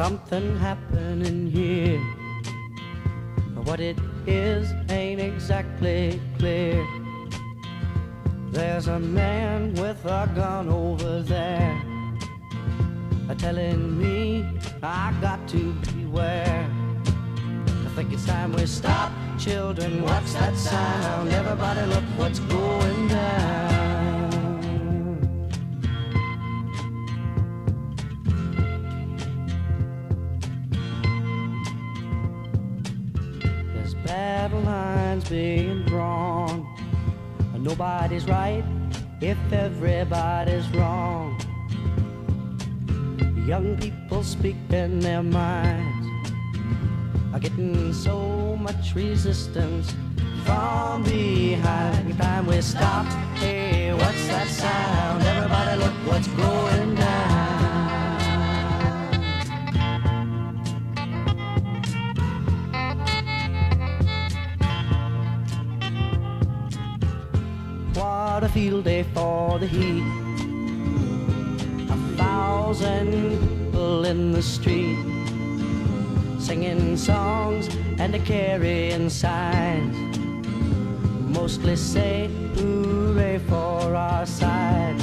something happening here. What it is ain't exactly clear. There's a man with a gun over there, telling me I got to beware. I think it's time we stop. Children, what's that sound? Everybody look what's going down. There's battle lines being drawn. Nobody's right if everybody's wrong. Young people speaking their minds are getting so much resistance from behind. Time we stop. Hey, what's that sound? Everybody look what's going down. What a field day for the heat. 1,000 people in the street, singing songs and carrying signs. Mostly say hooray for our side.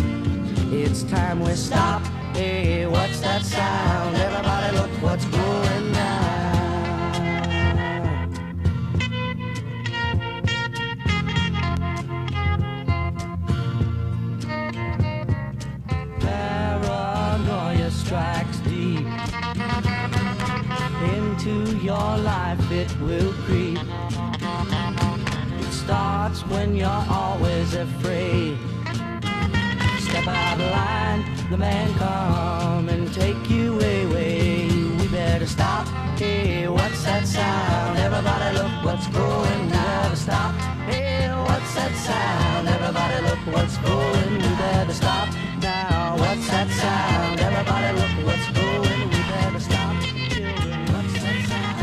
It's time we stop. Hey, what's that sound? Everybody look what's going down. Paranoia strikes deep into your life, it will creep. It starts when you're always afraid. Step out of line, the man come and take you away. We better stop. Hey, what's that sound? Everybody look what's going. We better stop. Hey, what's that sound? Everybody look what's going. We better stop now. What's that sound? Everybody look what's going. We better stop. Children, what's that sound?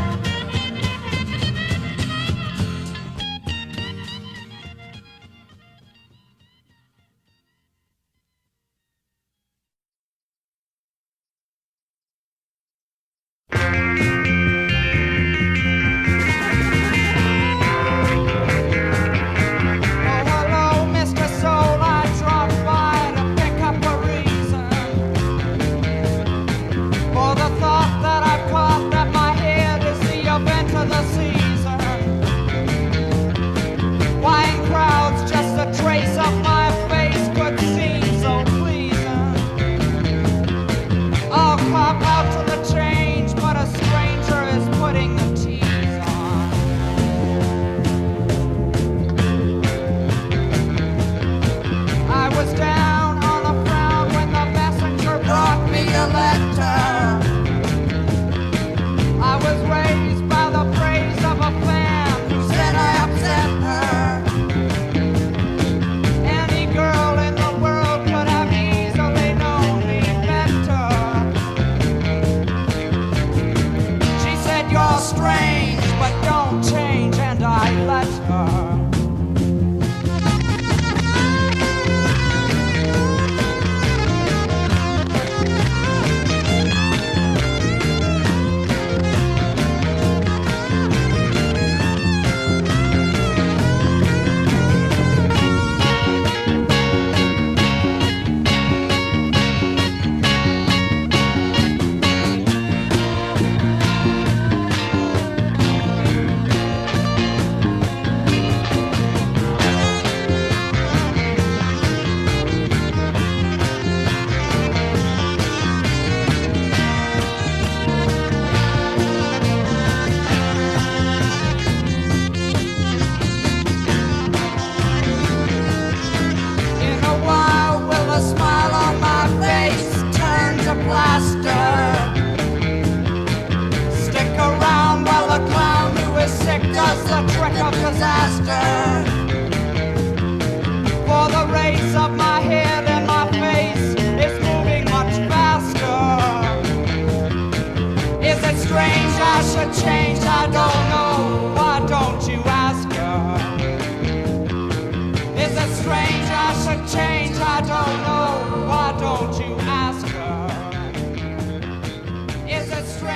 Is it strange?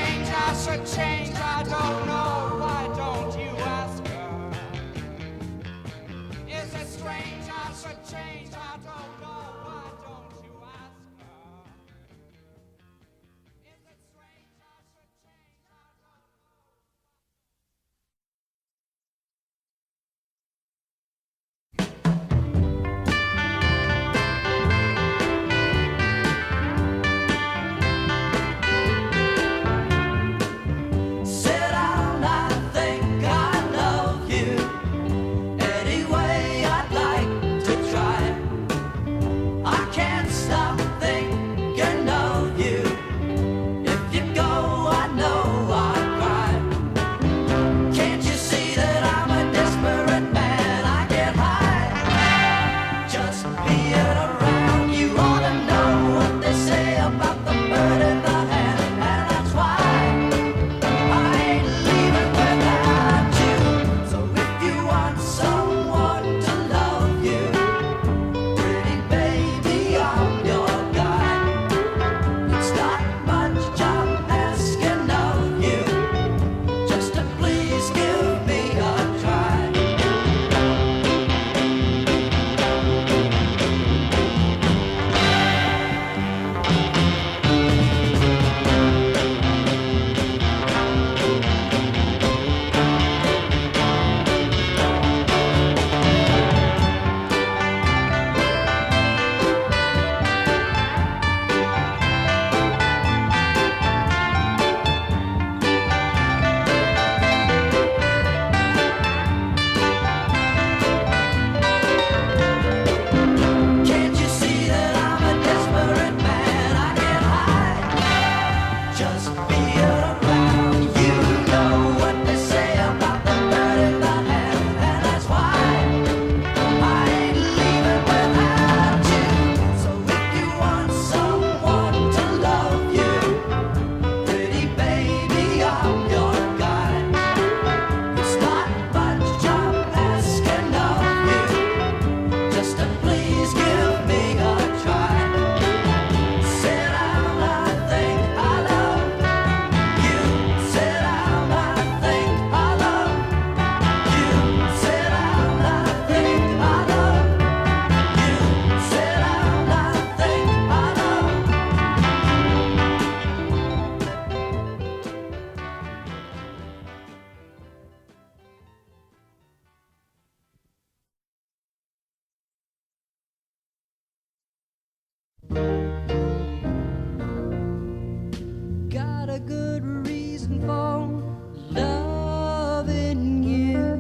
Got a good reason for loving you.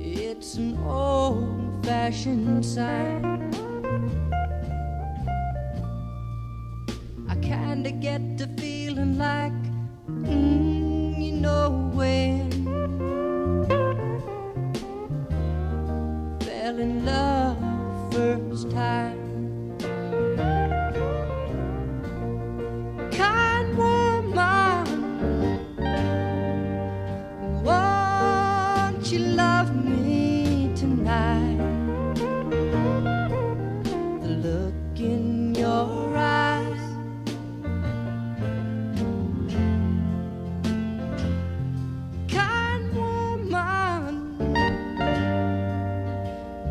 It's an old-fashioned sign. I kinda get the feeling like, you know when. Fell in love first time. Kind woman, won't you love me tonight? The look in your eyes, kind woman,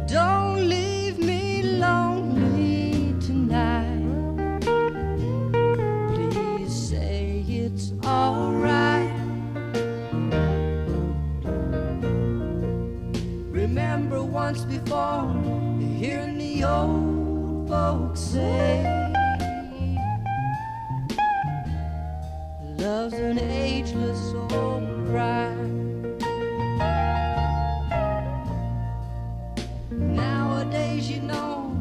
don't leave me lonely tonight. Please say it's alright. Remember once before, hearing the old folks say, love's an ageless old ride. Nowadays, you know,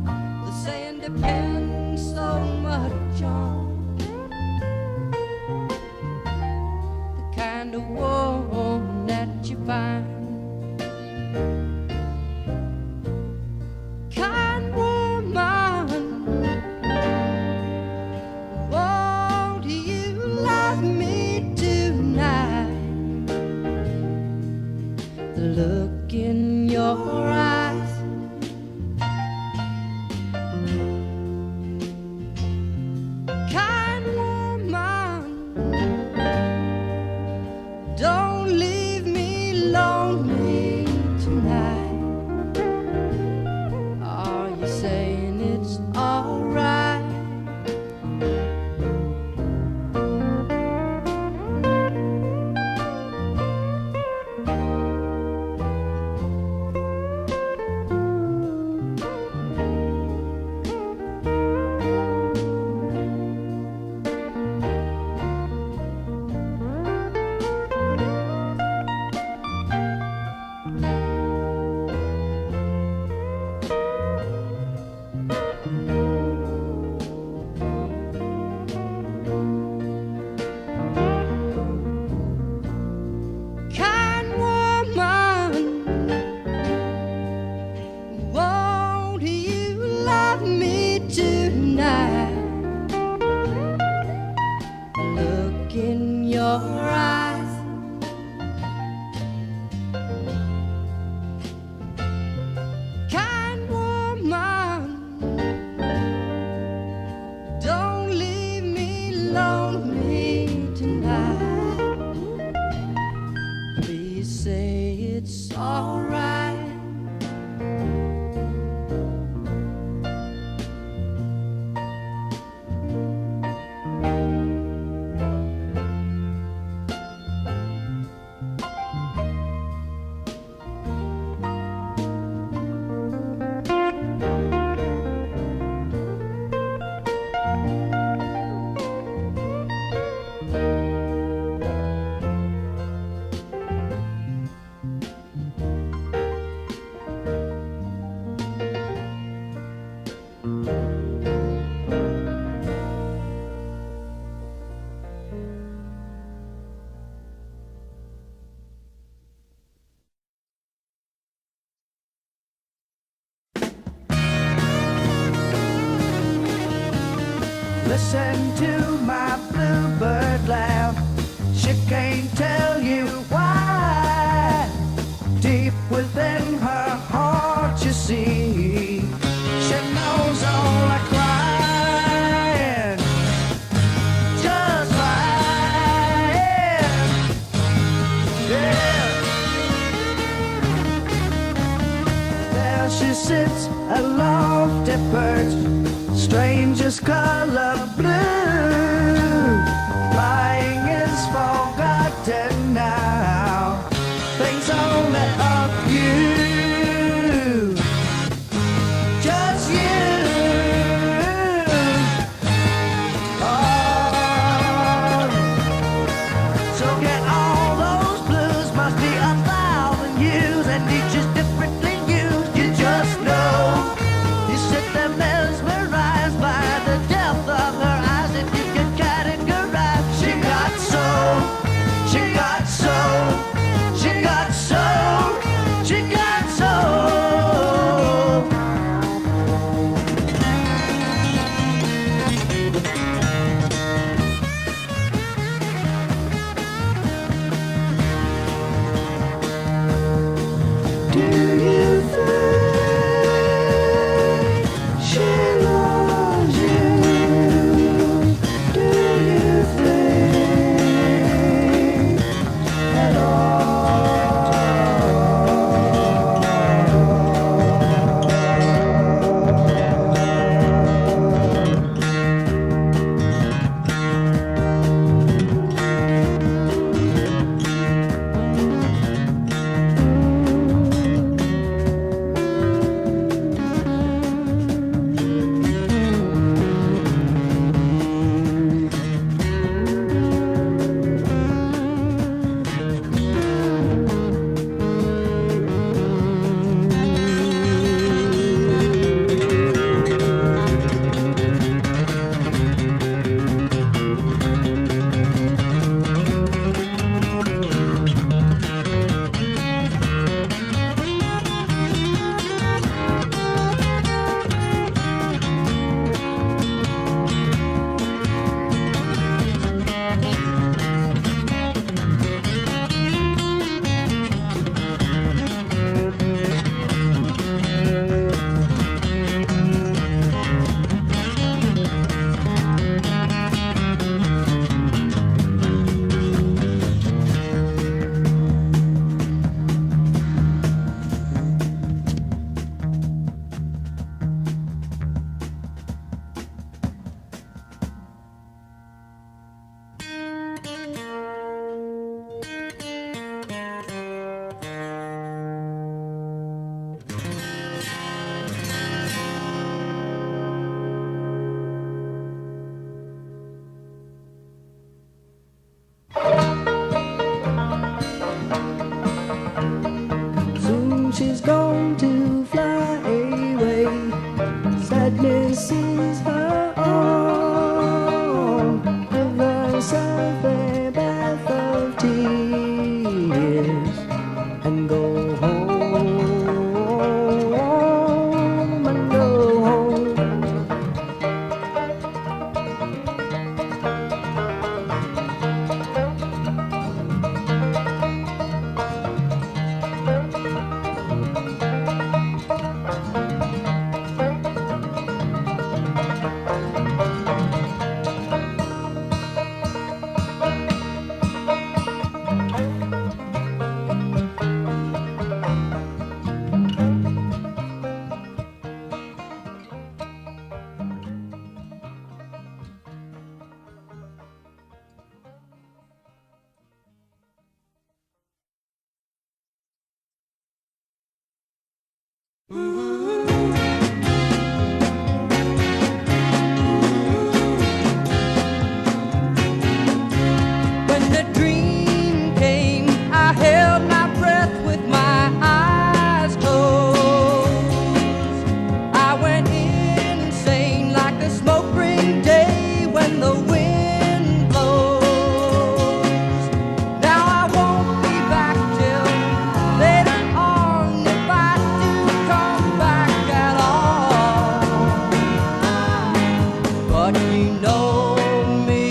the saying depends so much on the kind of woman that you find. Kind woman, won't you love me tonight? The look in your eyes, kind woman, don't leave me lonely tonight. Are you saying it's alright? Kind woman, won't you love me tonight? Look in your eyes, kind woman, don't leave me lonely tonight. Please say it's alright. Listen to my bluebird laugh. She can't tell you why. Deep within her heart, you see, she knows all the crying, just lying. Yeah. There she sits, a lofty perch, strangest color blue. Flying is forgotten now, things only of you. want to fly away. Sadness is her own, rivers of a bath of tears, and go home and go home. When the dream came, I held my breath with my eyes closed. I went insane like a smoke ring day when the wind blows. Now I won't be back till later on, if I do come back at all. But you know me,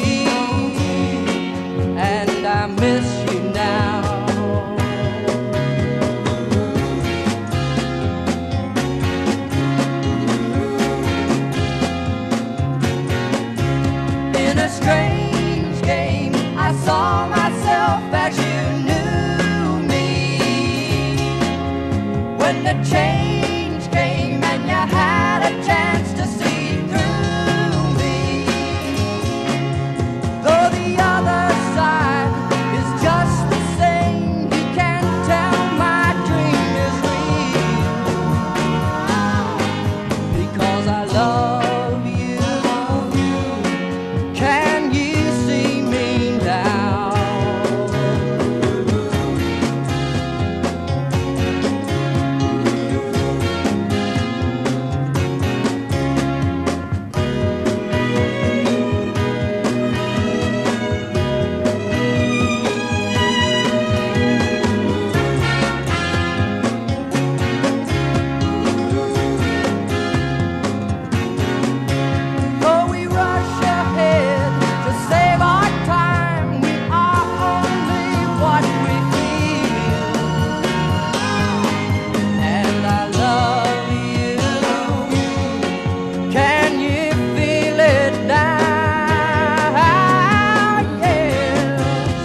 and I miss you now. In a strange game, I saw myself as you knew me. When the change came and you had a chance to see through me, though the other side is just the same, you can't tell my dream is real, because I love you. Can you see me now? Though we rush ahead to save our time, we are only what we feel. And I love you. Can you feel it now? Yes.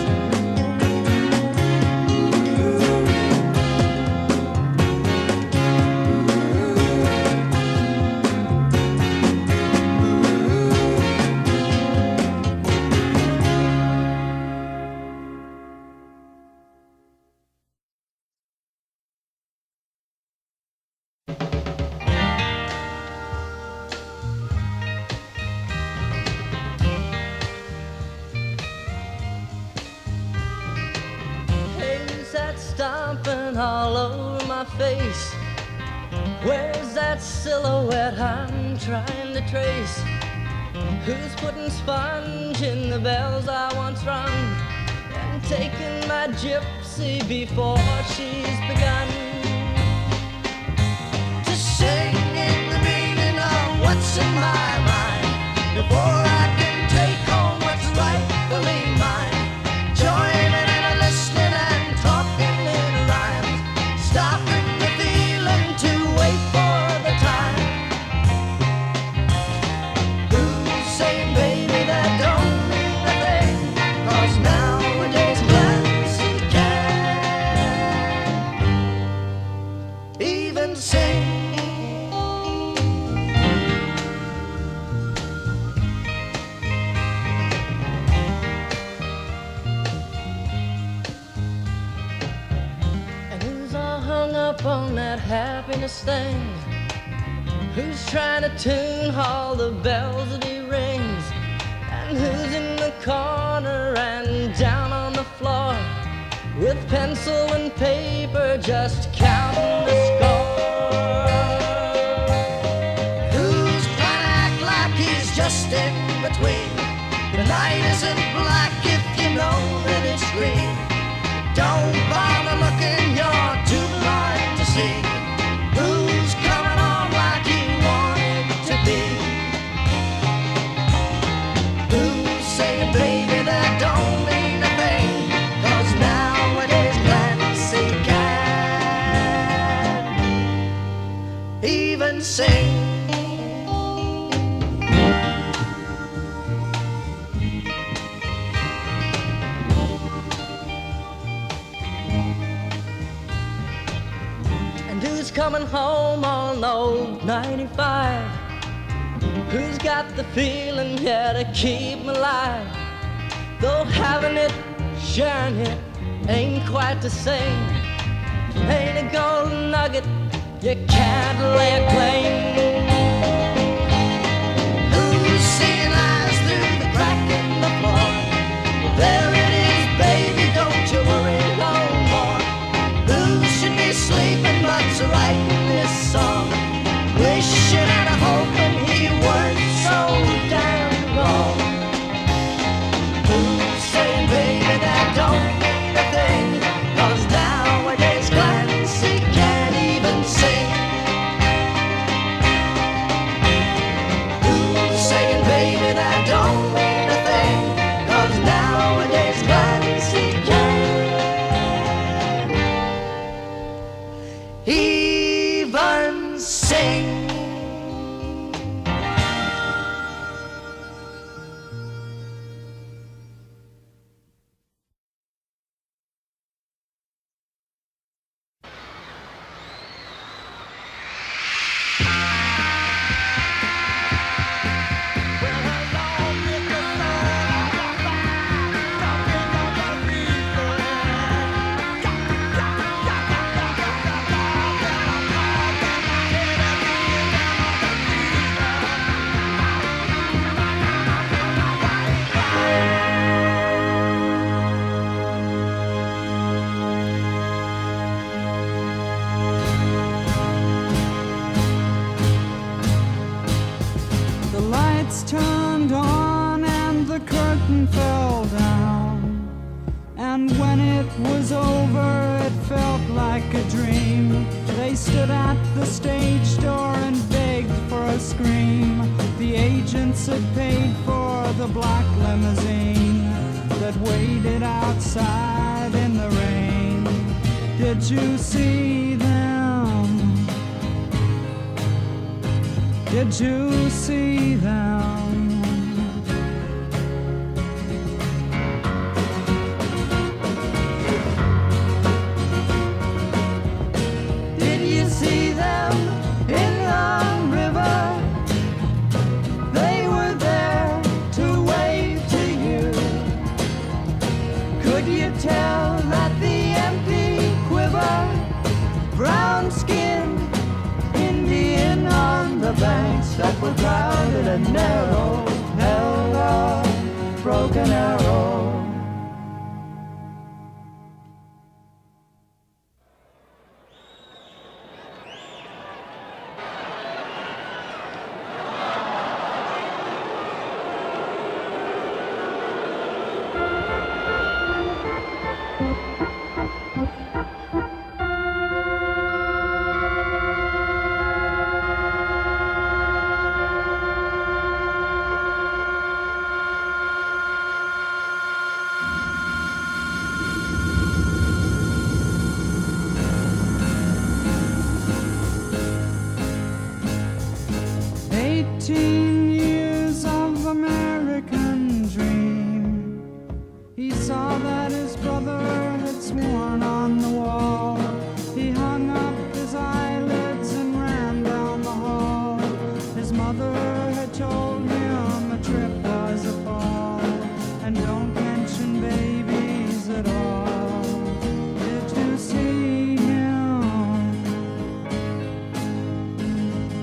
Haze that's stomping all over my face. Where's that silhouette I'm trying to trace? Who's putting sponge in the bells I once rung, and taking my gypsy before she's begun? Just singing the meaning of what's in my mind before I can take home what's rightfully mine. Joining and listening and talking in rhymes, stopping the feeling to wait for the time. Who's saying, baby, that don't mean a thing? 'Cause nowadays Clancy can't even sing. And who's all hung up on that happiness thing? Who's trying to tune all the bells that he rings? And who's in the corner and down on the floor with pencil and paper just counting the score? just in between. The night isn't black if you know that it's green. Don't bother looking, you're too blind to see who's coming on like you wanted to be. Who's saying, baby, that don't mean a thing, 'cause nowadays Clancy can't even sing. Coming home on old 95. Who's got the feeling here to keep me alive? Though having it, sharing it, ain't quite the same. Ain't a golden nugget you can't lay a claim. Who's seeing eyes through the crack in the floor? There it is, baby, don't you worry no more. Who should be sleeping but's writing this song, wishing and hoping he weren't so damn wrong. Who's saying, baby, that don't mean a thing, 'cause nowadays Clancy can't even sing. Who's saying, baby, that don't mean a thing, 'cause nowadays Clancy can't even sing. Turned on and the curtain fell down, and when it was over it felt like a dream. They stood at the stage door and begged for a scream. The agents had paid for the black limousine that waited outside in the rain. Did you see them? Did you see them? Did you see them in the river? They were there to wave to you. Could you tell that the empty quiver, brown skin, Indian on the banks that were crowded and narrow, held a broken arrow?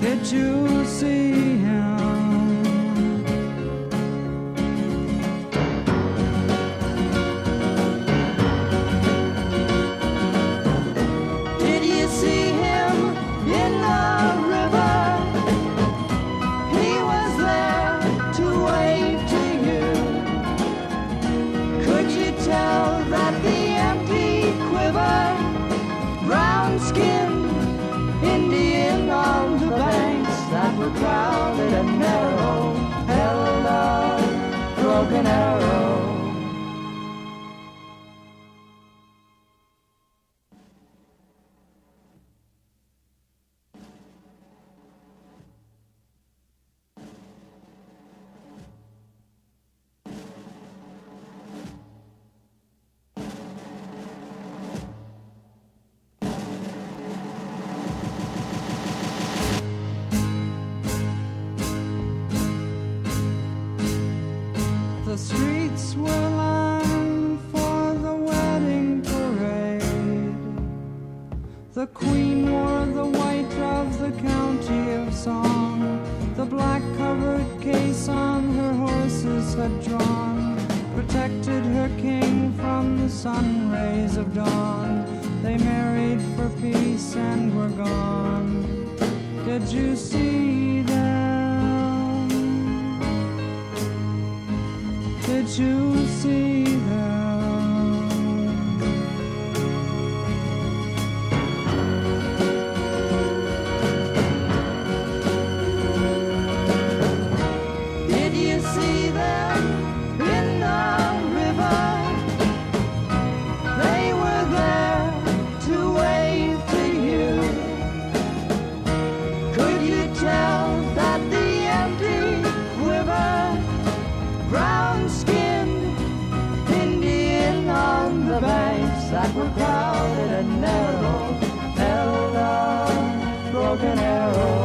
Did you see him? Did you see him in the river? He was there to brown-skinned Indian on the banks that were crowded and narrow, held a broken arrow. The streets were lined for the wedding parade. The queen wore the white of the county of song. The black covered case on her horses had drawn protected her king from the sun rays of dawn. They married for peace and were gone. Did you see them? Did you see them? Did you see them in the river? They were there to wave to you. Could you tell that the empty quiver, brown-skinned Indian on the banks that were crowded and narrow, held a broken arrow?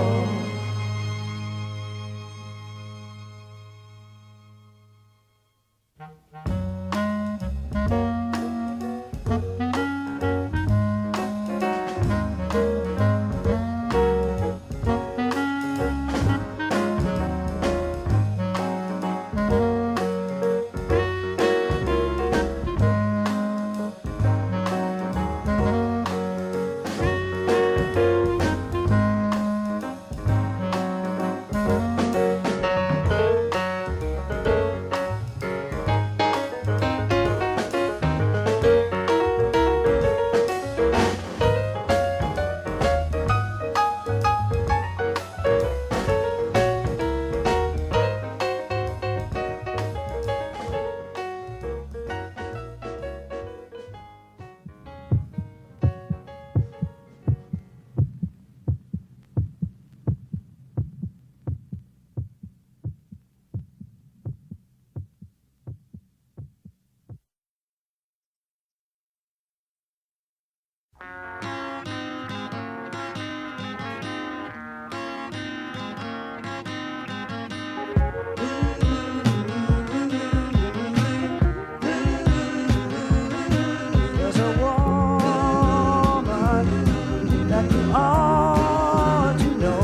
There's a woman that you ought to know,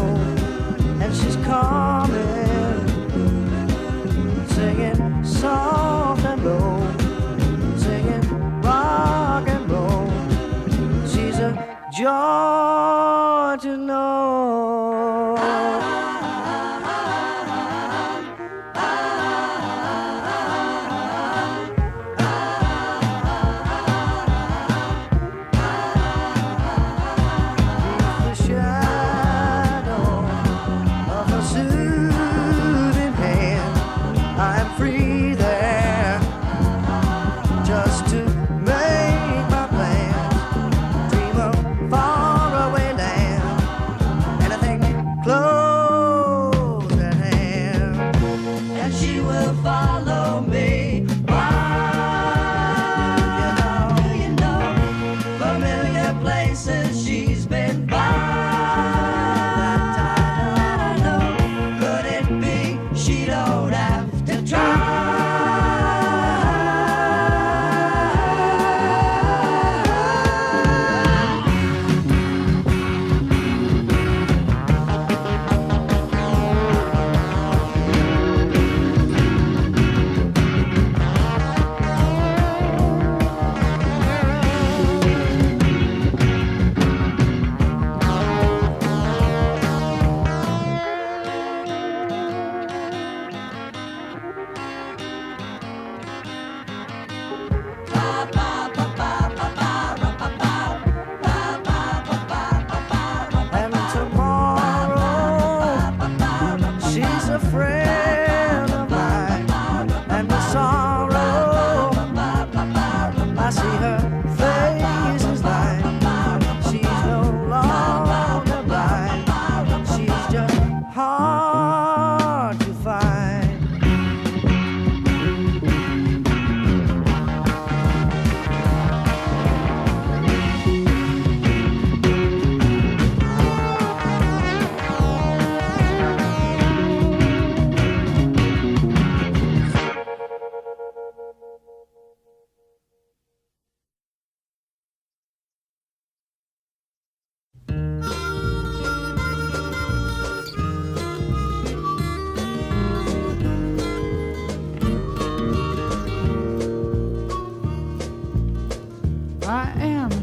and she's coming, singing soft and low, singing rock and roll. She's a joy to know. The shadow of her soothing hand, I'm free there just to make my plans, dream of far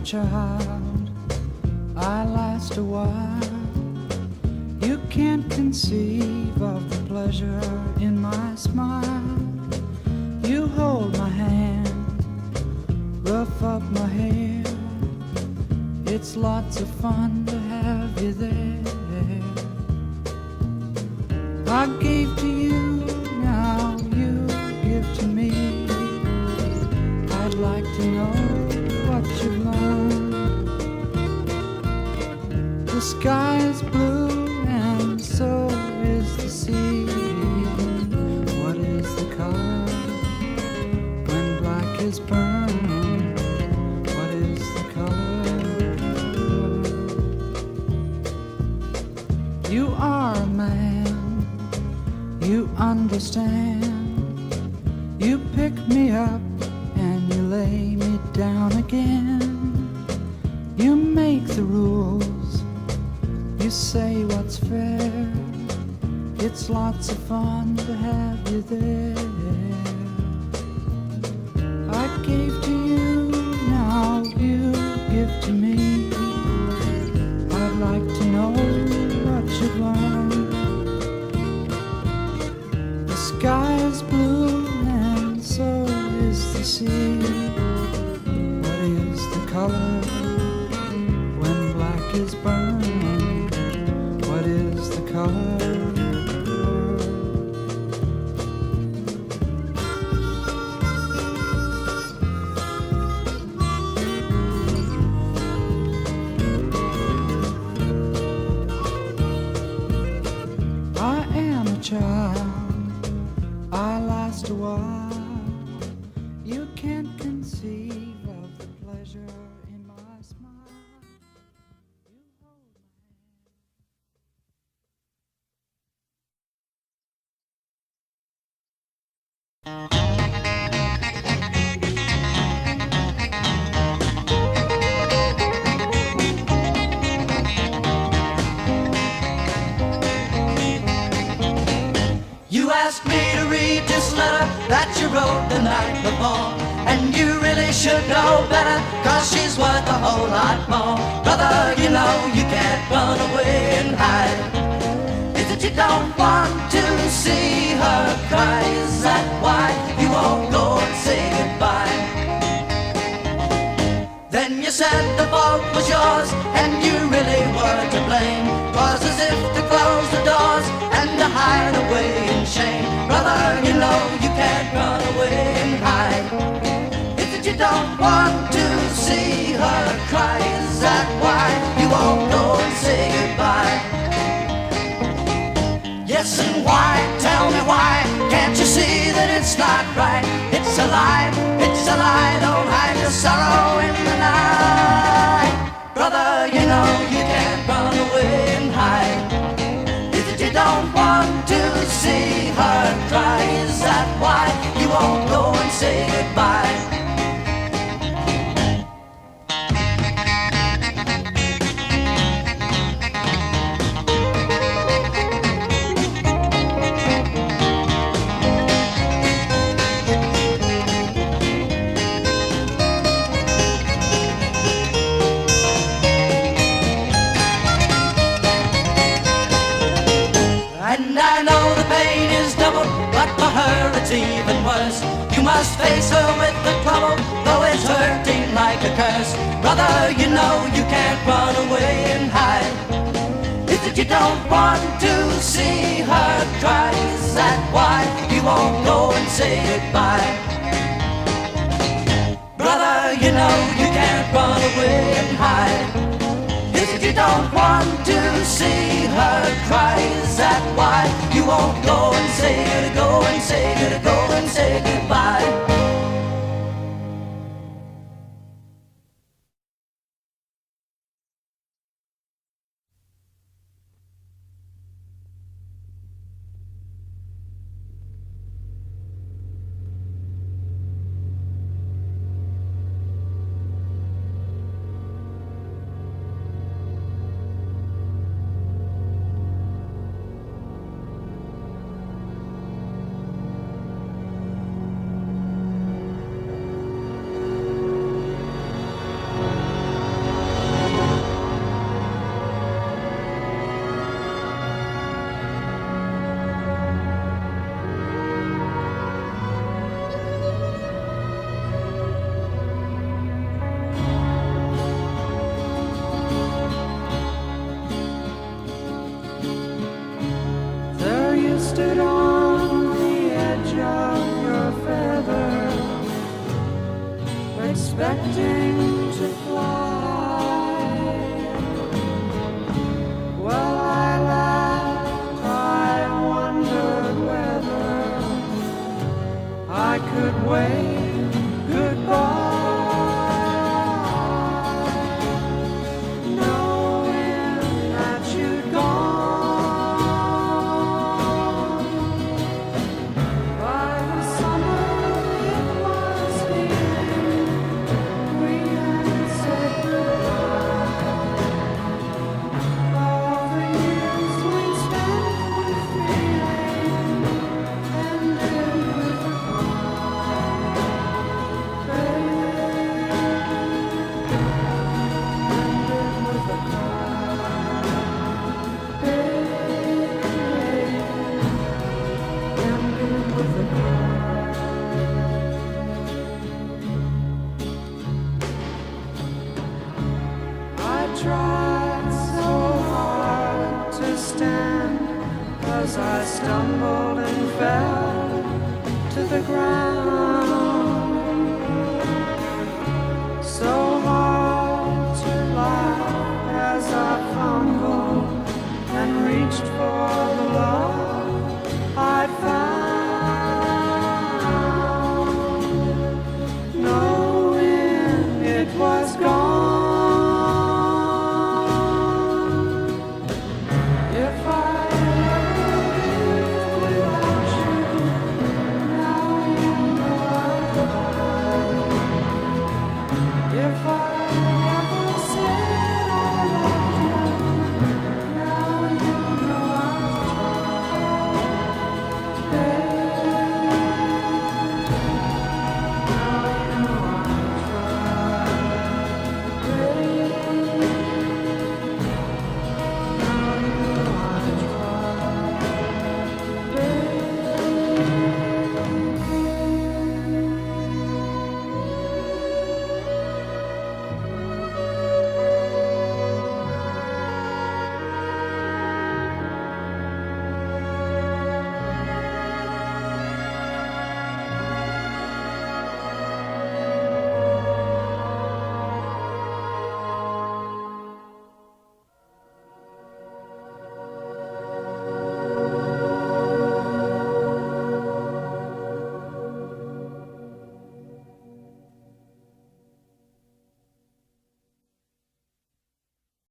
child, I last a while. You can't conceive of the pleasure in my smile. You hold my hand, rough up my hair. It's lots of fun to have you there. I gave to you, now you give to me. I'd like to know what you've learned. The sky is blue and so is the sea. What is the color when black is burned? What is the color? You are a man, you understand. You pick me up and you lay me down again. You make the rules, you say what's fair. It's lots of fun to have you there. I gave to you, now you give to me. I'd like to know what you've learned. The sky is blue and so is the sea. What is the color when black is burned? What is the color? I am a child, I last a while. You can't conceive of the pleasure in my smile. You hold my You asked me to read this letter that you wrote the night before, and you really should know better, cause she's worth a whole lot more. Brother, you know you can't run away and hide. Is it you don't want to see her cry? Is that why you won't go and say goodbye? Then you said the fault was yours, and you really were to blame. 'Twas as if to close the doors and to hide away in shame. Brother, you know you can't run away and hide. Is it you don't want to see her cry? Is that why you won't go and say goodbye? Yes, and why? Tell me why? Can't you see that it's not right? It's a lie, it's a lie. Don't hide your sorrow in the night. Brother, you know you can't run away and hide. Is it you don't want to see her cry? Is that why you won't go and say goodbye? And I know the pain is double, but for her it's even worse. You must face her with the trouble, though it's hurting like a curse. Brother, you know you can't run away and hide. Is it you don't want to see her cry? Is that why you won't go and say goodbye? Brother, you know you can't run away and hide. Is it you don't want to see her cry? Is that why you won't go and say goodbye? Go and say goodbye, go and say goodbye. rested on the edge of your feather, expecting to fly. Well, I laughed, I wondered whether I could wave goodbye. I stumbled and fell to the ground.